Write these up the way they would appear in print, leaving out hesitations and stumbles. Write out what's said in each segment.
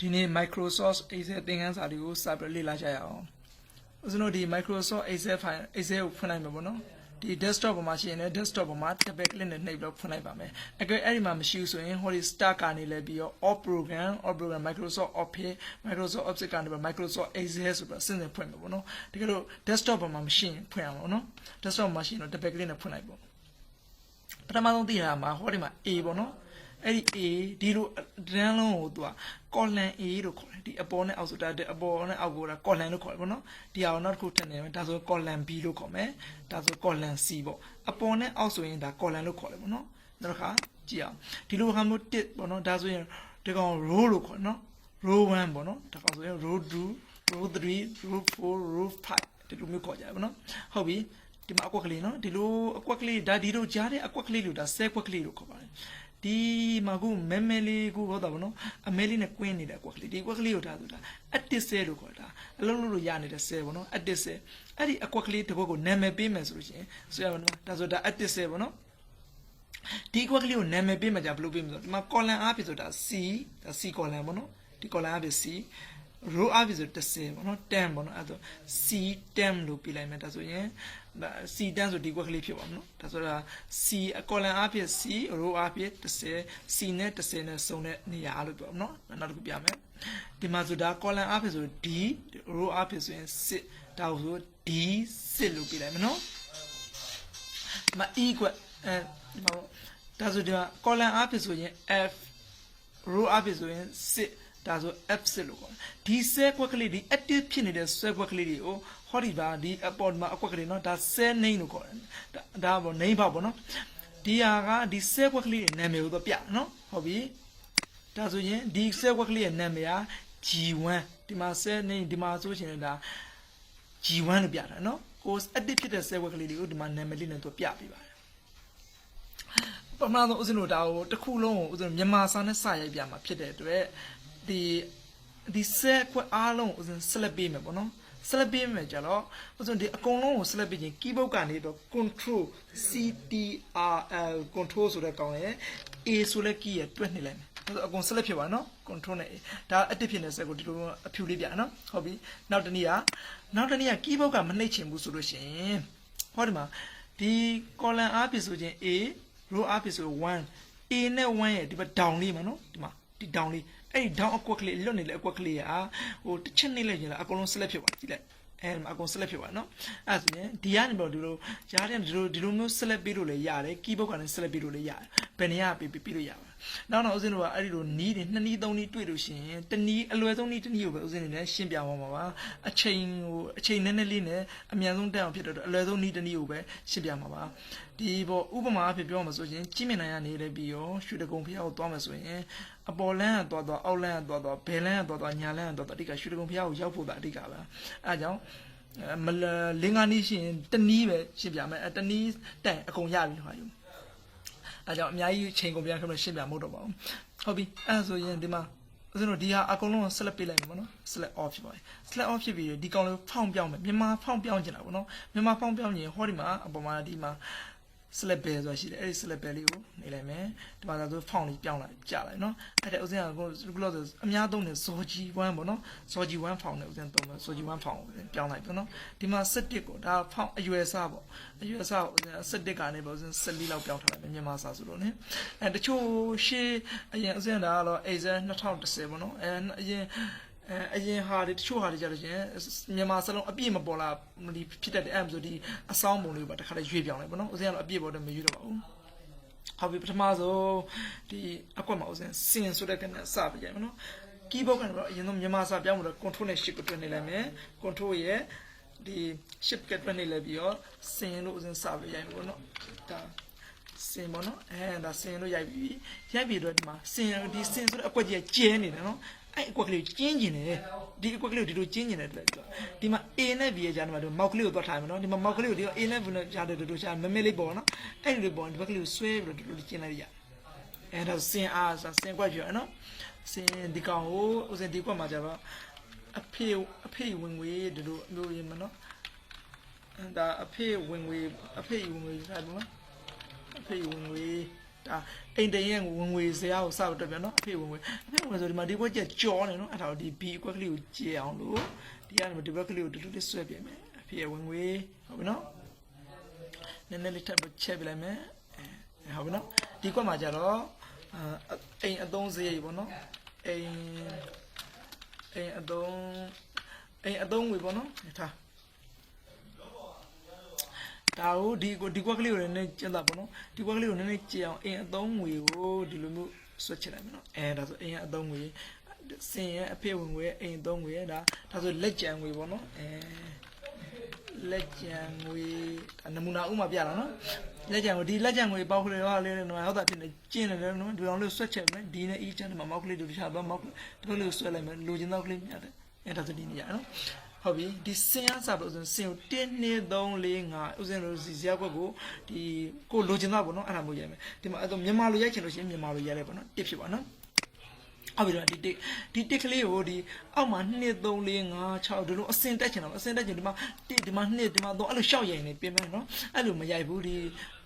ဒီနေ့ Microsoft Excel သင်ခန်းစာတွေကိုစပြီးလေ့လာကြရအောင်ဦးဇင်းတို့ဒီ Microsoft Excel file Excel ကိုဖွင့်လိုက်မှာပေါ့နော်ဒီ desktop ပေါ်မှာရှိရင်လည်း desktop ပေါ်မှာ double click နဲ့နှိပ်ပြီးဖွင့်လိုက်ပါမယ်အကယ်အဲ့ဒီမှာမရှိဘူးဆိုရင်ဟိုဒီ start ကနေလဲပြီးတော့ all program Microsoft Office Microsoft Office ကနေပြီး Microsoft Excel ဆိုပြီးစဉ်းဖွင့်မှာပေါ့နော်တကယ်လို့ desktop ပေါ်မှာမရှိရင်ဖွင့်အောင်ပေါ့နော် desktop မှာရှိရင်တော့ double click နဲ့ဖွင့်လိုက်ပေါ့ပထမဆုံးသိရမှာဟိုဒီမှာ A ပေါ့နော်အဲ့ဒီ A ဒီလိုတန်းလုံးကိုသူက column A လို့ခေါ်တယ်ဒီအပေါ်နဲ့အောက်ဆိုတာအပေါ်နဲ့အောက်ကိုဒါ column လို့ခေါ်တယ်ပေါ့နော်ဒီအောင်နောက်တစ်ခုထပ်နေမယ်ဒါဆို column B လို့ခေါ်မယ်ဒါဆို column C ပေါ့အပေါ်နဲ့အောက်ဆိုရင်ဒါ column လို့ခေါ်တယ်ပေါ့နော်နောက်တစ်ခါကြည့်အောင်ဒီလိုဟာမျိုးတစ်ပေါ့နော်ဒါဆိုရင်ဒီကောင် row လို့ခေါ်နော် row 1ပေါ့နော်ဒါကောင်ဆိုရင် row 2 row 3 row 4 row 5ဒီလိုမျိုးခေါ်ကြတယ်ပေါ့နော်ဟုတ်ပြီဒီမှာအကွက်ကလေးနော်ဒီလိုအကွက်ကလေးဒါဒီလိုကြားတဲ့အကွက်ကလေးလို့ဒါ cell ကွက်ကလေးလို့ခေါ်ပါတယ်ဒီမှာကိုမဲလေးကိုဟောတာဗောနော်အမဲလေးနဲ့ကွင်းနေတဲ့အကွက်ကလေးဒီအကွက်ကလေးကိုဒါဆိုတာ active cell လို့ခေါ်တာအလုံးလို့ရနေတဲ့ cell ဗောနော် active cell အဲ့ဒီအကွက်ကလေးတစ်ခုကိုနာမည်ပေးမယ်ဆိုလို့ရှိရင်ဆိုရပါတော့ဒါဆိုတာ active cell ဗောနော်ဒီအကွက်ကလေးကိုနာမည်ပေးမှじゃဘယ်လိုပေးမလဲဆိုတော့ဒီမှာ column အားဖြင့်ဆိုတာ C ဒါ C column ဗောနော်ဒီ column အားဖြင့် C row အားဖြင့်ဆို10ဗောနော်10ဗောနော်အဲ့ဒါ C 10လို့ပြလိုက်မယ်ဒါဆိုရင်C 10ဆိုဒီကွက်ကလေးဖြစ်ပါမလို့ဒါဆိုတာ C column အားဖြင့် C row အားဖြင့်10 C နဲ့10နဲ့စုံတဲ့နေရာလို့ပြောမနော်နောက်တစ်ခုပြမယ်ဒီမှာဆိုတာ column အားဖြင့်ဆို D row အားဖြင့်ဆိုရင်6ဒါဆို D 6လို့ပြလိုက်မယ်နော်ဒီမှာ E ကွက်ဒီမှာဒါဆိုဒီမှာ column အားဖြင့်ဆိုရင် F row အားဖြင့်ဆိုရင်6ဒါဆို F6 လို့ခေါ်တယ်ဒီ cell ကွက်ကလေးဒီ active ဖြစ်နေတဲ့ cell ကွက်ကလေးတွေကိုဟောဒီပါဒီအပေါ်မှာအကွက်ကလေးနော်ဒါ cell name လို့ခေါ်တယ်ဒါပေါ့ name ပေါ့ပေါ့နော်ဒီဟာကဒီ cell ကွက်ကလေးရဲ့နာမည်ကိုတော့ပြနော်ဟုတ်ပြီဒါဆိုရင်ဒီ cell ကွက်ကလေးရဲ့နာမည်က G1 ဒီမှာ cell name ဒီမှာဆိုရှင်ဒါ G1 လို့ပြတာနော်ကို active ဖြစ်တဲ့ cell ကွက်ကလေးတွေကိုဒီမှာနာမည်လေးနဲ့သူပြပေးပါတယ်ပထမဆုံးဦးဇင်းတို့ဒါကိုတစ်ခုလုံးကိုဦးဇင်းမြန်မာစာနဲ့စရိုက်ပြမှာဖြစ်တဲ့အတွက်ဒီ cell ကွက်အားလုံးဦးဇင်း select ပေးမယ်ပေါ့နော်select ပေးမယ်ကြတော့ဥစဉ်ဒီအကုန်လုံးကို select ပေးခြင်း keyboard ကနေတော့ control ctrl control ဆိုတဲ့ကောင်ရဲ့ a ဆိုတဲ့ key ရတွက်နေလိုက်မယ်အကုန် select ဖြစ်ပါနော် control နဲ့ a ဒါ active ဖြစ်နေတဲ့ set ကိုဒီလိုအဖြူလေးပြနော်ဟုတ်ပြီနောက်တစ်နည်းက keyboard ကမနှိပ်ချင်ဘူးဆိုလို့ရှိရင်ဟောဒီမှာဒီ column အားဖြင့်ဆိုခြင်း a row အားဖြင့်ဆို1 a နဲ့1ရဲ့ဒီဘက် down လေးမှာနော်ဒီမှာဒီ down လေးအဲ့ဒီ down အကွက်ကလေးလွတ်နေလေအကွက်ကလေးอ่ะဟိုတစ်ချက်နှိမ့်လိုက်ရင်လားအကုန်လုံး select ဖြစ်သွားကြည့်လိုက်အကုန် select ဖြစ်သွားနော်အဲ့ဒါဆိုရင်ဒီကနေတော့ဒီလိုရားတဲ့ဒီလိုမျိုး select ပေးလို့လည်းရတယ် keyboard ကနေ select ပေးလို့လည်းရတယ်ဘယ်နေရာပေးလို့ရပါနောက်ဦးဇင်းတို့ကအဲ့ဒီလိုနီးတွေ2နီး3နီးတွေ့လို့ရှိရင်တနီးအလွယ်ဆုံးနီးတစ်နီးကိုပဲဦးဇင်းနေနဲ့ရှင်းပြသွားမှာပါအချိန်နည်းနည်းလေးနဲ့အမြန်ဆုံးတက်အောင်ဖြစ်တော့အလွယ်ဆုံးနီးတစ်နီးကိုပဲရှင်းပြမှာပါဒီပေါ်ဥပမာအဖြစ်ပြောမှာဆိုရင်ကြီးမြင်နိုင်ရနေလည်းပြီးရောရွှေတကုံဖျားကိုသွားမယ်ဆိုရင်အပေါ်လန်းကသွားအောက်လန်းကသွားဘယ်လန်းကသွားညာလန်းကသွားအဓိကရွှေတကုံဖျားကိုရောက်ဖို့တာအဓိကပဲအဲကြောင့်လင်းကားနီးရှိရင်တနီးပဲရှင်းပြမယ်တနီးတိုင်အကုန်ရပြီဟာယူအဲကြောင့်အများကြီးချိန်ကုန်ပြန်ခမရှင်းပြမဟုတ်တော့ပါဘူးဟုတ်ပြီအဲဆိုရင်ဒီမှာဦးဇင်းတို့ဒီဟာအကုန်လုံး select ပေးလိုက်မှာပေါ့နော် select off ဖြစ်ပါတယ် select off ဖြစ်ပြီးဒီကောင်လေးဖောင်းပြောင်းမယ်မြန်မာဖောင်းပြောင်းကျင်တာပေါ့နော်မြန်မာဖောင်းပြောင်းရင်ဟောဒီမှာအပေါ်မှာဒီမှာ select bell ဆိုတာရှိတယ်အဲ့ဒီ select bell လေးကိုနေလိုက်မယ်ဒီမှာဆိုဖောင်းလေးပြောင်းလိုက်ကြာလိုက်နော်အဲ့ဒါဥစဉ်ကကိုဆိုအများသုံးတယ် zoji 1ပေါ့နော် zoji 1ဖောင်းတယ်ဥစဉ်သုံးမယ် zoji 1ဖောင်းပြောင်းလိုက်ပေါ့နော်ဒီမှာ17ကိုဒါဖောင်းအရွယ်စားပေါ့အရွယ်စားကို17ကနေပေါ့ဥစဉ်14လောက်ပြောင်းထားလိုက်မယ်မြန်မာစာဆိုလို့ ਨੇ အဲတချို့ရှေးအရင်ဥစဉ်ဒါကတော့ Excel 2010ပေါ့နော်အရင်ဟာတွေတချို့ဟာတွေကြလို့ရှင်မြန်မာစလုံးအပြည့်မပေါ်လာဒီဖြစ်တတ်တဲ့ဆိုဒီအဆောင်ပုံလေးပါတခါတည်းရွေးပြောင်းလိုက်ပေါ့နော်ဥစဉ်ကတော့အပြည့်ပေါ်တော့မရွေးတော့ပါဘူးဟုတ်ပြီပထမဆုံးဒီအကွက်မှာဥစဉ်စင်ဆိုတဲ့ကနေစပြရိုက်မယ်နော် keyboard ကတော့အရင်ဆုံးမြန်မာစာပြောင်းလို့ control နဲ့ shift ကိုတွန်းနေလိုက်မယ် control ရဲ့ဒီ shift ကတွန်းနေလိုက်ပြီးတော့စင်လို့ဥစဉ်စပြရိုက်မယ်ပေါ့နော်ဒါစင်ပေါ့နော်ဒါစင်လို့ရိုက်ပြီးတော့ဒီမှာဒီစင်ဆိုတဲ့အကွက်ကြီးကျဲနေတယ်နော်အဲ့အကွက်ကလေးကျင်းကျင်တယ်ဒီအကွက်ကလေးကိုဒီလိုကျင်းကျင်တယ်တူဒီမှာ A နဲ့ B ရဲ့ကြားထဲမှာဒီမောက်ကလေးကိုသွားထားမယ်နော်ဒီမှာမောက်ကလေးကိုဒီ A နဲ့ B နဲ့ကြားထဲတို့ရှာမမဲလေးပေါ်နော်အဲ့ဒီလိုပေါ်ဒီဘက်ကလေးကိုဆွဲပြီးတော့ဒီလိုကျင်းလိုက်ရအဲ့ဒါစင်အားစင်ကွက်ပြောနော်စင်ဒီကောင်ကိုဥစဉ်ဒီကွက်မှာကြတော့အဖေဝင်ငွေဒီလိုမျိုးရင်မနော်ဒါအဖေဝင်ငွေထားတယ်နော်အဖေဝင်ငွေ ဒါအိမ်တရင်ဝင်ငွေစရာကိုစတော့ပြန်နော်အဖေဝင်ငွေဆိုဒီမှာဒီဘက်ကျကြောနေနော်အဲ့ဒါဒီ B အကွက်ကလေးကိုကျေအောင်လို့ဒီကနေဒီဘက်ကလေးကိုတူတူလေးဆွဲပြင်မယ်အဖေဝင်ငွေဟုတ်ပြီနော်နည်းနည်းလေးထပ်ချက်ပြလိုက်မယ်ဟုတ်ပြီနော်ဒီကွက်မှာကျတော့အိမ်အသုံးစရိတ်ပေါ့နော်အိမ်အသုံးငွေပေါ့နော်ထားဒါကိုဒီကွက်ကလေးကိုလည်းနည်းကျန်တာပေါ့နော်ဒီကွက်ကလေးကိုနည်းနည်းကြည့်အောင်အိမ်အသုံးငွေကိုဒီလိုမျိုးဆွတ်ချလိုက်မယ်နော်ဒါဆိုအိမ်အသုံးငွေစင်ရဲ့အဖေဝင်ငွေအိမ်အသုံးငွေဒါဆိုလက်ကျန်ငွေပေါ့နော်လက်ကျန်ငွေနမူနာဥမာပြတာနော်လက်ကျန်ငွေဒီလက်ကျန်ငွေပေါက်ကလေးရောလေးနော်ဟုတ်တာဖြစ်နေကျင်းနေတယ်နော်ဒီအောင်လေးဆွတ်ချက်မယ်ဒီနဲ့အီးချမ်းမှာမောက်ကလေးတို့တခြားတော့မောက်တို့လေးဆွဲလိုက်မယ်လိုချင်တော့ကလေးမြတ်တယ်ဒါဆိုဒီနေရနော်ဟုတ်ပြီဒီစင်ရစားလို့ဆိုစင်ကို1 2 3 4 5ဥစဉ်လို့စီဇရက်ကွက်ကိုဒီကိုလိုချင်တာပေါ့နော်အဲ့ဒါမျိုးရိုက်မယ်ဒီမှာအဲ့တော့မြန်မာလိုရိုက်ချင်လို့ရှိရင်မြန်မာလိုရိုက်လိုက်ပေါ့နော်တစ်ဖြစ်ပါနော်ဟုတ်ပြီတော့ဒီတစ်ကလေးကိုဒီအောက်မှာ2 3 4 5 6ဒီလိုအစင်တက်ချင်တော့အစင်တက်ချင်ဒီမှာ1ဒီမှာ2ဒီမှာ3အဲ့လိုရှောက်ရိုက်နေပြင်မယ်နော်အဲ့လိုမရိုက်ဘူးဒီ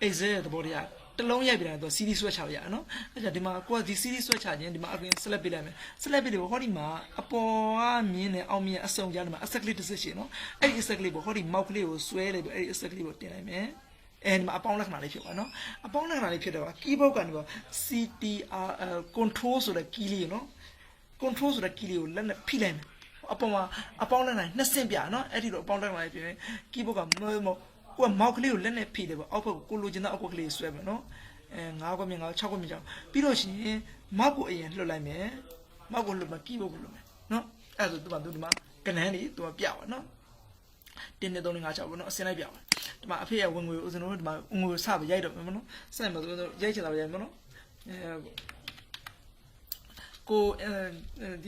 exit သဘောတရားတလုံးရိုက်ပြတယ်တော့ CD switch ချရအောင်နော်အဲ့ဒါဒီမှာကိုကဒီ CD switch ချခြင်းဒီမှာအပြင် select ပေးလိုက်မယ် select ပေးတယ်ဟောဒီမှာအပေါ်ကမြင်းနဲ့အောက်မြင်းအစုံကြားဒီမှာ asset ကလေးတစ်စက်ရှိနော်အဲ့ဒီ asset ကလေးကိုဟောဒီ mouse ကလေးကိုဆွဲလိုက်ပြီးအဲ့ဒီ asset ကလေးကိုတင်လိုက်မယ်ဒီမှာအပေါင်းလက္ခဏာလေးဖြစ်သွားနော်အပေါင်းလက္ခဏာလေးဖြစ်တော့ keyboard ကနေပေါ့ CTRL control ဆိုတဲ့ key လေးနော် control ဆိုတဲ့ key လေးကိုလက်နဲ့ဖိလိုက်မယ်အပေါ်မှာအပေါင်းလက္ခဏာနှစ်ဆင့်ပြနော်အဲ့ဒီတော့အပေါင်းလက္ခဏာလေးဖြစ်ရင် keyboard ကကိုကမောက်ကလေးကိုလက်နဲ့ဖိတယ်ပေါ့အောက်ဘက်ကိုလိုချင်တဲ့အောက်ကလေးဆွဲမယ်နော်9ခွက်မြင်9 6ခွက်မြင်6ပြီးတော့ရှင်မောက်ကိုအရင်လွှတ်လိုက်မယ်မောက်ကိုလွှတ်မှကီးဘုတ်ကိုလွှတ်မယ်နော်အဲ့ဒါဆိုသူဒီမှာကနန်းလေးသူကပြပါနော်1 2 3 4 5 6ပေါ့နော်အစင်းလိုက်ပြပါဒီမှာအဖေရဲ့ဝင်ငွေဦးစင်တို့ဒီမှာငွေကိုစပြီးရိုက်တော့မယ်နော်စိုက်မှာဆိုရိုက်ချင်တာပဲရိုက်မယ်နော်ကိုဒ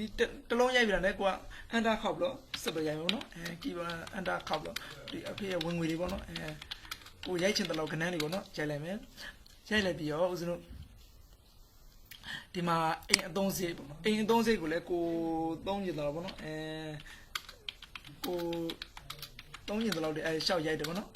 ီတလုံးရိုက်ပြန်တယ်ကိုကအန်တာခောက်ပြီးတော့စပ်ပြီးရိုက်မယ်နော်ကီးပါအန်တာခောက်ပြီးတော့ဒီအဖေရဲ့ဝင်ငွေလေးပေါ့နော်ကိုရိုက်ချင်တဲ့လောက်ကနန်းလေးပေါ့နော်ရိုက်လိုက်မယ်ရိုက်လိုက်ပြီးတော့ဦးဇင်းတို့ဒီမှာအိမ်အသုံးစရိတ်ပေါ့အိမ်အသုံးစရိတ်ကိုလည်းကိုသုံးကျင်တော့ပေါ့နော်ကိုသုံးကျင်တော့ရှောက်ရိုက်တယ်ပေါ့နော်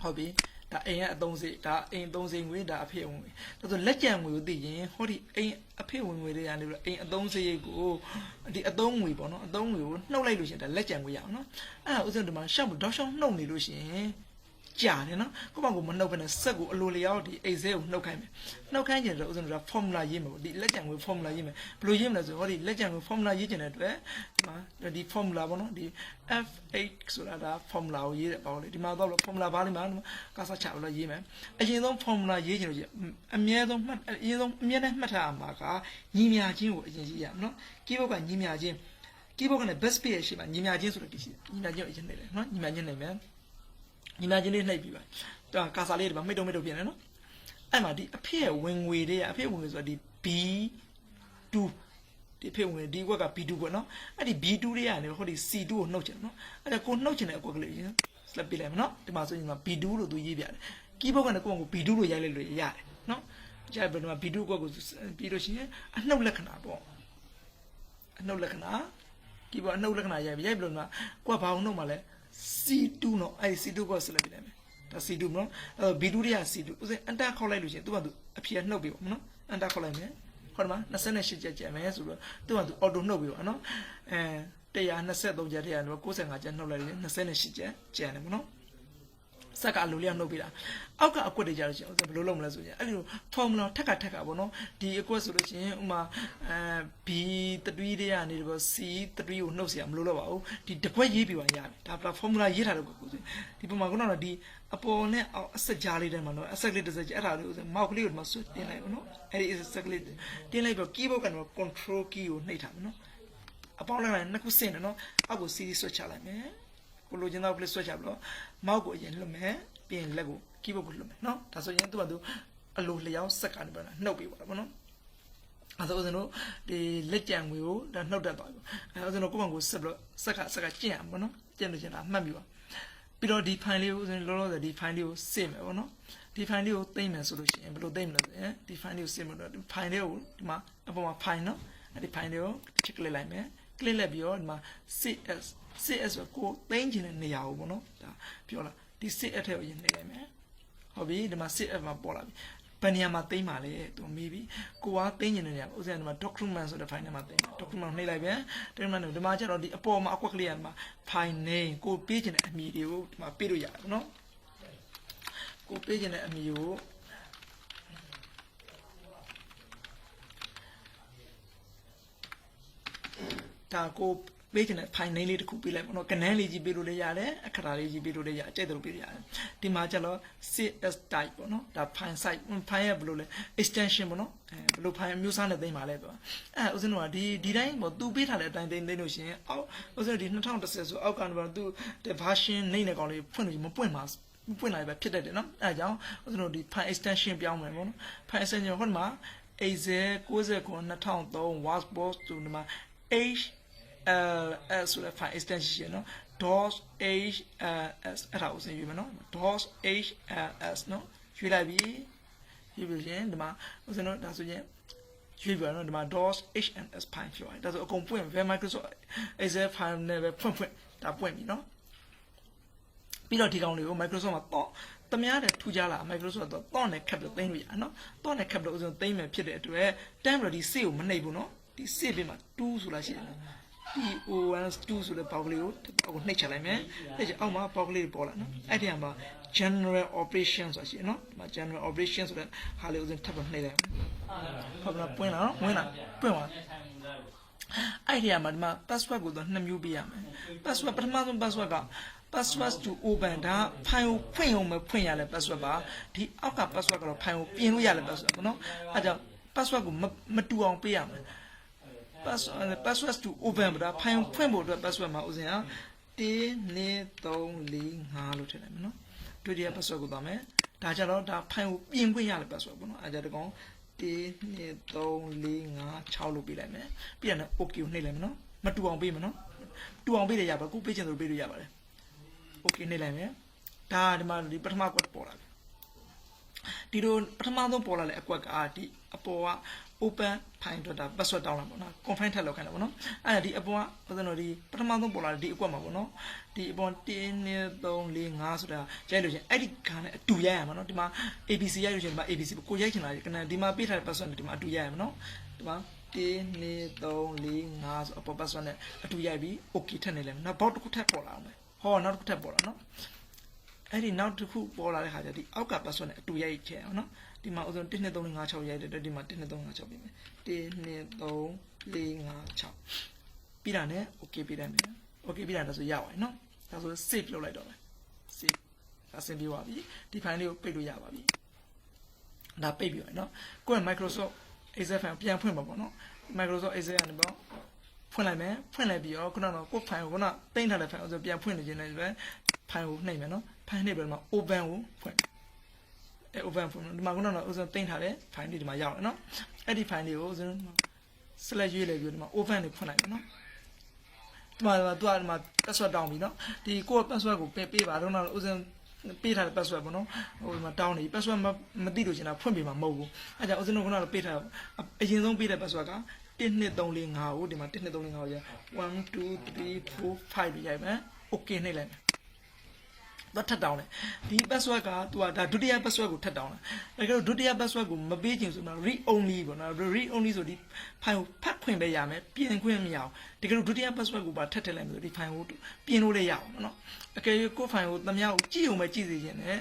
ဟုတ်ပြီဒါအိမ်ရဲ့အသုံးစရိတ်ဒါအိမ်အသုံးစရိတ်ငွေဒါအဖေဝင်ငွေဒါဆိုလက်ကျန်ငွေကိုသိရင်ဟောဒီအိမ်အဖေဝင်ငွေတွေကနေပြီးတော့အိမ်အသုံးစရိတ်ကိုဒီအသုံးငွေပေါ့နော်အသုံးငွေကိုနှုတ်လိုက်လို့ရှိရင်ဒါလက်ကျန်ငွေရအောင်နော်အဲ့ဒါဦးဇင်းဒီမှာရှောက်တော့ရှောက်နှုတ်နေလို့ရှိရင်ကြာတယ်နော်ကိုမကိုမနှုတ်ဘဲနဲ့စက်ကိုအလိုလျောက်ဒီ exit ကိုနှုတ်ခိုင်းမယ်နှုတ်ခိုင်းကြတယ်ဥစဉ်က formula ရေးမယ်ပေါ့ဒီလက်ကျန်ကို formula ရေးမယ်ဘယ်လိုရေးမလဲဆိုတော့ဒီလက်ကျန်ကို formula ရေးချင်တဲ့အတွက်ဒီမှာဒီ formula ပေါ့နော်ဒီ f8 ဆိုတာဒါ formula ကိုရေးတဲ့ပေါ့လေဒီမှာတော့ formula ဘာလို့မှကာစချလို့ရေးမယ်အရင်ဆုံး formula ရေးချင်လို့အမြဲဆုံးမှတ်အရင်ဆုံးအမြဲတမ်းမှတ်ထားမှာကညီမြချင်းကိုအရင်ရေးရအောင်နော် keyboard ကညီမြချင်း keyboard ကလည်း best pair ရှိမှာညီမြချင်းဆိုတဲ့ရှိညီမြချင်းကိုအရင်နေတယ်နော်ညီမြချင်းနေမယ်ညီမချင်းလေးနှိပ်ပြီးပါဒါကာစာလေးဒီမှာမိတ်တုံပြင်နေနော်အဲ့မှာဒီအဖေရဲ့ဝင်ငွေတွေကအဖေဝင်ငွေဆိုတာဒီ B2 ဒီအဖေဝင်ဒီကွက်က B2 ပေါ့နော်အဲ့ဒီ B2 တွေကနေဟိုဒီ C2 ကိုနှုတ်ချင်နော်အဲ့ဒါကိုနှုတ်ချင်တဲ့အကွက်ကလေးရင်စလက်ပြလိုက်မယ်နော်ဒီမှာဆိုရင်ဒီမှာ B2 လို့သူရေးပြတယ်ကီးဘုတ်ကနေကိုယ့်ကို B2 လို့ရိုက်လိုက်လို့ရတယ်နော်ကြာဘယ်မှာ B2 ကွက်ကိုပြီးလို့ရှိရင်အနှုတ်လက္ခဏာပေါ့အနှုတ်လက္ခဏာကီးဘုတ်အနှုတ်လက္ခဏာရိုက်ပြီးလို့မှာကိုကဘာအောင်နှုတ်မှာလဲC2 နော်အဲ့ C2 ကိုဆက်လက်ပြလိုက်မယ်ဒါ C2 နော်အဲ့ B2 တွေက C2 ဥစဉ်အန်တာခေါက်လိုက်လို့ရှိရင်သူကသူအဖြေနှုတ်ပြီးပေါ့နော်အန်တာခေါက်လိုက်မယ်ဟောဒီမှာ28ချက်ကျန်မယ်ဆိုတော့သူကသူအော်တိုနှုတ်ပြီးပေါ့နော်123ချက်တည်းကတော့95ချက်နှုတ်လိုက်တယ်28ချက်ကျန်တယ်ပေါ့နော်စက်ကလိုလျောက်နှုတ်ပြီးတာအောက်ကအကွက်တွေကြလို့ရှိရင်ဘယ်လိုလုပ်မလဲဆိုရင်အဲ့လို formula ထက်ကပေါ့နော်ဒီအကွက်ဆိုလို့ရှိရင်ဥမာB3 တွေကနေဒီ C3 ကိုနှုတ်เสียမလို့တော့ပါဘူးဒီတကွက်ရေးပြီးပါရတယ်ဒါ formula ရေးထားတဲ့ကွက်ကိုဆိုဒီပုံမှာကတော့ဒီအပေါ်နဲ့အောက်အဆက်ကြားလေးထဲမှာနော်အဆက်ကလေးတစ်စက်ကြီးအဲ့ဒါလေးကိုမောက်ကလေးကိုဒီမှာဆွတင်လိုက်ပါနော်အဲ့ဒီအဆက်ကလေးတင်လိုက်ပြီး keyboard ကတော့ control key ကိုနှိပ်ထားမယ်နော်အပေါင်းလိုက်နှစ်ခုစင်တယ်နော်အောက်ကို CD switch ချလိုက်မယ်ကိုလိုချင်တော့ play switch ချပြီးတော့မောက်ကိုအရင်လွှတ်မယ်ပြီးရင်လက်ကို keyboard ကိုလွှတ်မယ်နော်ဒါဆိုရင်သူကသူအလိုလျောက်ဆက်ကနေပါနှုတ်ပေးပါတော့ဗောနော်အဲဆိုဦးဇင်းတို့ဒီလက်ကြံငွေကိုဒါနှုတ်တက်သွားပြီအဲဦးဇင်းတို့ကိုယ့်ဘက်ကိုဆက်ပြီးတော့ဆက်ကကျင့်ရမှာဗောနော်ကျင့်လို့ကျင့်တာမှတ်ပြီပါပြီးတော့ဒီ file လေးကိုဦးဇင်းလောလောဆယ်ဒီ file လေးကိုစေမယ်ဗောနော်ဒီ file လေးကိုသိမ့်မယ်ဆိုလို့ရှိရင်ဘယ်လိုသိမ့်မလဲဆိုရင်ဒီ file လေးကိုစေမယ်တော့ဒီ file လေးကိုဒီမှာအပေါ်မှာ file နော်အဲဒီ file လေးကိုတစ်ချက် click လိုက်မယ် click လိုက်ပြီးတော့ဒီမှာ CS ကိုသိမ့်ချင်တဲ့နေရာကိုဗောနော်ဒါပြောလားဒီ CS ထဲကိုရင်နှိပ်လိုက်မယ် ဟုတ်ပြီဒီမှာ sit app မှာပေါ်လာပြီဘယ်နေရာမှာသိမ်းပါလဲသူမေးပြီကိုကသိမ်းနေတဲ့နေရာဥစဉ်ဒီမှာ document ဆိုတဲ့ file ထဲမှာသိမ်း document နှိပ်လိုက်ပြန် document ဒီမှာကျတော့ဒီအပေါ်မှာအကွက်ကလေးကဒီမှာ file name ကိုပေးခြင်းတဲ့အမည်တွေကိုဒီမှာပေးလို့ရတယ်နော်ကိုပေးခြင်းတဲ့အမည်ကိုဒါကိုပေးခြင်းတဲ့ file name လေးတစ်ခုပေးလိုက်ပေါ့နော်ကနန်းလေးကြီးပေးလို့လည်းရတယ်အခရာလေးကြီးပေးလို့လည်းရအကျိတ်တို့ပေးလို့ရတယ်ဒီမှာကျတော့ cs type ပေါ့နော်ဒါ file size file ရဲ့ဘယ်လိုလဲ extension ပေါ့နော်ဘယ်လို file မျိုးစားနဲ့သိမ်းပါလဲဆိုတာဥစဉ်တော့ဒီတိုင်းပေါ့သူပေးထားတဲ့အတိုင်းသိမ်းလို့ရှိရင်အောက်ဥစဉ်ဒီ2010ဆိုအောက်ကနေတော့သူ version နေနဲ့ကောင်လေးဖွင့်လို့မပွင့်ပါပွင့်လာပဲဖြစ်တတ်တယ်နော်ကြောင့်ဥစဉ်တို့ဒီ file extension ပြောင်းမယ်ပေါ့နော် file extension ဟိုမှာ AZ 90 2003 WordPress ဆိုဒီမှာ h s ဆိုတဲ့ file extension နော် .hs အဲ့ဒါကိုစရွေးမယ်နော် .hs နော်ရွေးလိုက်ပြီရွေးပြီးရင်ဒီမှာဥစဉ်တော့ဒါဆိုရင်ရွေးပြတော့ဒီမှာ .hns file ဖြစ်သွားတယ်ဒါဆိုအကုန်ပွင့်ပဲ Microsoft Excel file နဲ့ပဲဖွင့်ဒါပွင့်ပြီနော်ပြီးတော့ဒီကောင်လေးကို Microsoft မှာတော့တမရတဲ့ထူကြလာ Microsoft တော့နဲ့ cap လို့သိမ်းလို့ရနော်တော့နဲ့ cap လို့ဥစဉ်သိမ်းမယ်ဖြစ်တဲ့အတွက် temporary ဒီ save ကိုမနှိပ်ဘူးနော်ဒီ save ပြီးမှ2ဆိုလာရှိတယ်PON2 ဆိုတဲ့ပေါက်ကလေးကိုနှိပ်ချလိုက်မယ်အဲ့ကျအောက်မှာပေါက်ကလေးပေါ်လာနော်အဲ့ဒီမှာ general operation ဆိုတာရှိတယ်နော်ဒီမှာ general operation ဆိုတဲ့ဟာလေးကိုထပ်ပြီးနှိပ်လိုက်ဟုတ်လားပွင့်လာနော်ဝင်လာပွင့်သွားအဲ့ဒီမှာဒီမှာ password ကိုတော့2မျိုးပေးရမယ် password ပထမဆုံး password ကpassword to open ဒါ file ကိုဖွင့်အောင်မဖွင့်ရလဲ password ပါဒီအောက်က password ကတော့ file ကိုပြင်လို့ရလဲ password ပေါ့နော်အဲ့ကြောင့် password ကိုမတူအောင်ပေးရမယ် password to open ပါဒါ file ဖွင့်ဖို့အတွက် password မှာဥစဉ်ဟာ1 2 3 4 5လို့ထည့်လိုက်မယ်နော်ဒုတိယ password ကိုသွားမယ်ဒါကြတော့ဒါ file ကိုပြင်ခွင့်ရလဲ password ပေါ့နော်အဲ့ကြတကောင်1 2 3 4 5 6လို့ပေးလိုက်မယ်ပြီးရင် OK ကိုနှိပ်လိုက်မယ်နော်မတူအောင်ပေးမယ်နော်တူအောင်ပေးရရပါကိုပေးချင်သလိုပေးလို့ရပါတယ် OK နှိပ်လိုက်မယ်ဒါဒီမှာဒီပထမကွက်ပေါ်လာပြီဒီလိုပထမဆုံးပေါ်လာတဲ့အကွက်ကဒီအပေါ်က open file တော့ဒါ password တောင်းလာပေါ့နော် confirm ထပ်လောက်ခိုင်းတာပေါ့နော်အဲ့ဒါဒီအပေါ်ကဥစဉ်တော့ဒီပထမဆုံးပေါ်လာတဲ့ဒီအကွက်မှာပေါ့နော်ဒီအပေါ်1 2 3 4 5ဆိုတာရိုက်လို့ရှင်အဲ့ဒီခါနဲ့အတူရိုက်ရမှာနော်ဒီမှာ ABC ရိုက်လို့ရှင်ဒီမှာ ABC ကိုရိုက်ချင်တာကနဒီမှာပေးထားတဲ့ password နဲ့ဒီမှာအတူရိုက်ရမှာနော်ဒီမှာ1 2 3 4 5ဆိုအပေါ် password နဲ့အတူရိုက်ပြီး OK ထပ်နေလိုက်မယ်နောက်ဘောက်တစ်ခုထပ်ပေါ်လာအောင်မယ်ဟောနောက်တစ်ခုထပ်ပေါ်လာနော်အဲ့ဒီနောက်တစ်ခုပေါ်လာတဲ့ခါကျဒီအောက်က password နဲ့အတူရိုက်ချင်အောင်နော်ဒီမှာဥစဉ်1 2 3 4 5 6ရိုက်တယ်ဒီမှာ1 2 3 5 6ပြင်မယ်1 2 3 4 5 6ပြီးတာနဲ့ OK ပြီးတယ်မယ် OK ပြီးတာဒါဆိုရပါတယ်နော်ဒါဆို save လုပ်လိုက်တော့မယ် save ဒါဆင်ပြေသွားပြီဒီ file လေးကိုပိတ်လို့ရပါပြီဒါပိတ်ပြီနော်ကိုယ့် Microsoft Excel file ပြန်ဖွင့်ပါပေါ့နော် Microsoft Excel ကနေပေါ့ဖွင့်လိုက်မယ်ဖွင့်လိုက်ပြီးတော့ခုနကတော့ကိုယ့် file ကိုခုနတင်ထားတဲ့ file ဆိုပြန်ဖွင့်နေခြင်းနဲ့ပဲ file ကိုနှိပ်မယ်နော် file နှိပ်ပြီးတော့ open ကိုဖွင့်open ဖွင့်ဒီမှာခုနကတော့ဥစဉ်တင်ထားတဲ့ file လေးဒီမှာရောက်တယ်နော်အဲ့ဒီ file လေးကိုဥစဉ် select ရွေးလိုက်ပြီးဒီမှာ open လေးဖွင့်လိုက်မယ်နော်ဒီမှာသူကဒီမှာ password တောင်းပြီနော်ဒီကိုယ့် password ကိုပေးပါတော့ဥစဉ်ပေးထားတဲ့ password ပေါ့နော်ဟိုဒီမှာတောင်းနေ password မသိလို့ရှင်တာဖွင့်ပေးမှာမဟုတ်ဘူးအဲ့ကြောင့်ဥစဉ်တို့ခုနကတော့ပေးထားအရင်ဆုံးပေးတဲ့ password က1 2 3 4 5ကိုဒီမှာ1 2 3 4 5ကိုရ1 2 3 4 5ရိုက်မယ် okay နှိပ်လိုက်မယ်တော့ထပ်တောင်းတယ်ဒီ password ကသူကဒါဒုတိယ password ကိုထပ်တောင်းတာဒါကြတော့ဒုတိယ password ကိုမပေးချင်ဆိုတော့ read only ပေါ့နော် read only ဆိုဒီ file ကိုဖတ်ခွင့်ပဲရမယ်ပြင်ခွင့်မရအောင်ဒါကြတော့ဒုတိယ password ကိုပါထပ်ထည့်လိုက်မယ်ဆိုဒီ file ကိုပြင်လို့လည်းရအောင်နော်အကယ်၍ကို file ကိုသမ ्या ကိုကြည့်အောင်ပဲကြည့်စေချင်တယ်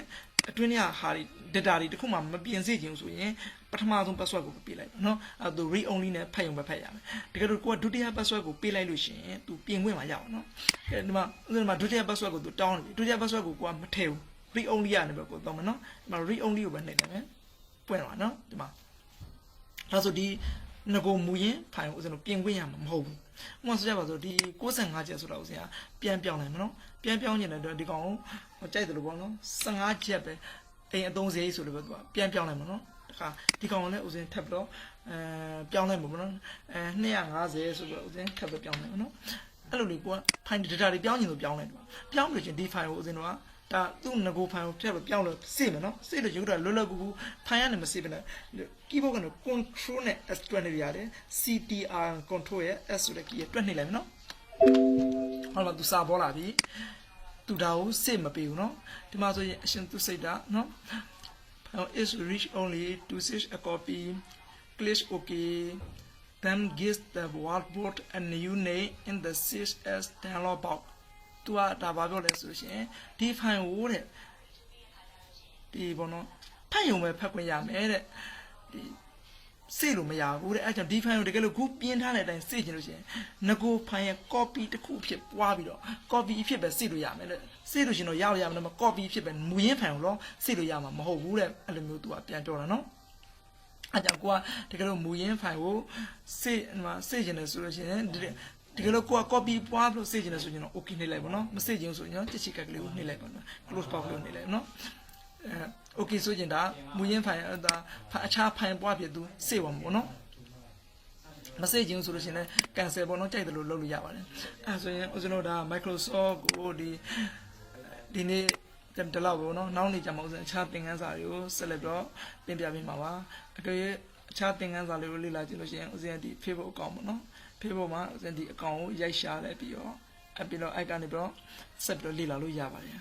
အတွင်းထဲဟာတွေ data တွေတခုမှမပြင်စေချင်ဆိုရင်ပထမဆုံး password ကိုပေးလိုက်နော်အဲ့ဒါ read only နဲ့ဖတ်ရုံပဲဖတ်ရမယ်ဒါကြတော့ကိုကဒုတိယ password ကိုပေးလိုက်လို့ရှိရင်သူပြင်ခွင့်မှာရအောင်နော်ဒီမှာဒုတိယ password ကိုသူတောင်းတယ်ဒုတိယ password ကိုကမထည့်ဘူး read only ရနေပဲကိုတော့မယ်နော်ဒီမှာ read only ကိုပဲနှိပ်လိုက်မယ်ပွင့်သွားနော်ဒီမှာဒါဆိုဒီငကိုမူရင် file ကိုဥစဉ်လို့ပြင်ခွင့်ရမှာမဟုတ်ဘူးဥပမာဆိုကြပါစို့ဒီ65ချက်ဆိုတာဥစဉ်ကပြန်ပြောင်းနိုင်မှာနော်ပြန်ပြောင်းနေတယ်ဒီကောင်ကိုကြိုက်တယ်လို့ပေါ့နော်15ချက်ပဲအိမ်အသုံးစရိတ်ဆိုလို့ပဲသူကပြန်ပြောင်းနိုင်မှာနော်တခါဒီကောင်လည်းဥစဉ်ထပ်ပြီးတော့ပြောင်းနိုင်မှာပေါ့နော်250ဆိုတော့ဥစဉ်ထပ်ပြီးပြောင်းနိုင်မှာနော်အဲ့လိုလေကိုက file data တွေပြောင်းနေလို့ပြောင်းလိုက်တယ်ပြောင်းလို့ချင်းဒီ file ကိုဥစဉ်တော့ဒါသူ့ငကို file ကိုထပ်ပြီးပြောင်းလို့စေ့မယ်နော်စေ့လို့ရုပ်တော့လွတ်လပ်ကူ file ကနေမစေ့ဘဲနဲ့ keyboard ကနေ control နဲ့ s တွက်နေရတယ် ctr control ရဲ့ s ဆိုတဲ့ key တွက်နေလိုက်မယ်နော်ဟောတော့သူစာပေါ်လာပြီသူဒါကိုစေ့မပေးဘူးနော်ဒီမှာဆိုရင်အရှင်သူစိတ်တာနော် is reach only to search a copy, click OK, then gives the wordboard a new name in the search as dialog box. သူကဒါဘာပြောလဲဆိုရှင်ဒီ file ကိုတဲ့ဒီဘောနော်ဖတ်ရုံပဲဖတ်ခွင့်ရမယ်တဲ့ဒီစေလို့မရဘူးတဲ့အဲကြောင့်ဒီ file ကိုတကယ်လို့ခုပြင်းထားတဲ့အတိုင်းစေချင်လို့ရှင်ငကို file ရဲ့ copy တစ်ခုဖြစ်ပွားပြီးတော့ copy ဖြစ်ပဲစေလို့ရမယ်တဲ့စေလို့ရှင်တော့ရမယ်မ copy ဖြစ်ပဲမူရင်း file ကိုတော့စေလို့ရမှာမဟုတ်ဘူးတဲ့အဲ့လိုမျိုးသူကပြန်ပြောတာနော်အဲကြောင့်ကိုကတကယ်လို့မူရင်း file ကိုစေချင်တယ်ဆိုလို့ရှင်တကယ်လို့ကိုက copy ပွားလို့စေချင်တယ်ဆိုရင်တော့ okay နှိပ်လိုက်ပါနော်မစေချင်ဆိုရင်တော့တစ်ချက်ကလေးကိုနှိပ်လိုက်ပါနော် close box လို့နှိပ်လိုက်နော်okay ဆိုရင်ဒါမူရင်း file ဒါအခြား file ပွားဖြစ်သူစေပါမှာပေါ့နော်မစေချင်ဆိုလို့ရှိရင်လည်း cancel ပေါ့နော်ကြိုက်တယ်လို့လုပ်လို့ရပါတယ်အဲဆိုရင်ဦးဇင်းတို့ဒါ Microsoft ကိုဒီနေ့တလောက်ပေါ့နော်နောက်နေ့ကျမှဦးဇင်းအခြားသင်ခန်းစာတွေကိုဆက်လက်တော့ပြင်ပြပေးမှာပါအကယ်၍အခြားသင်ခန်းစာလေးကိုလေ့လာကြည့်လို့ရှိရင်ဦးဇင်းဒီ Facebook အကောင့်ပေါ့နော် Facebook မှာဦးဇင်းဒီအကောင့်ကိုရိုက်ရှာလိုက်ပြီးတော့ပြီးတော့ icon နေပြီးတော့ဆက်ပြီးတော့လေ့လာလို့ရပါတယ်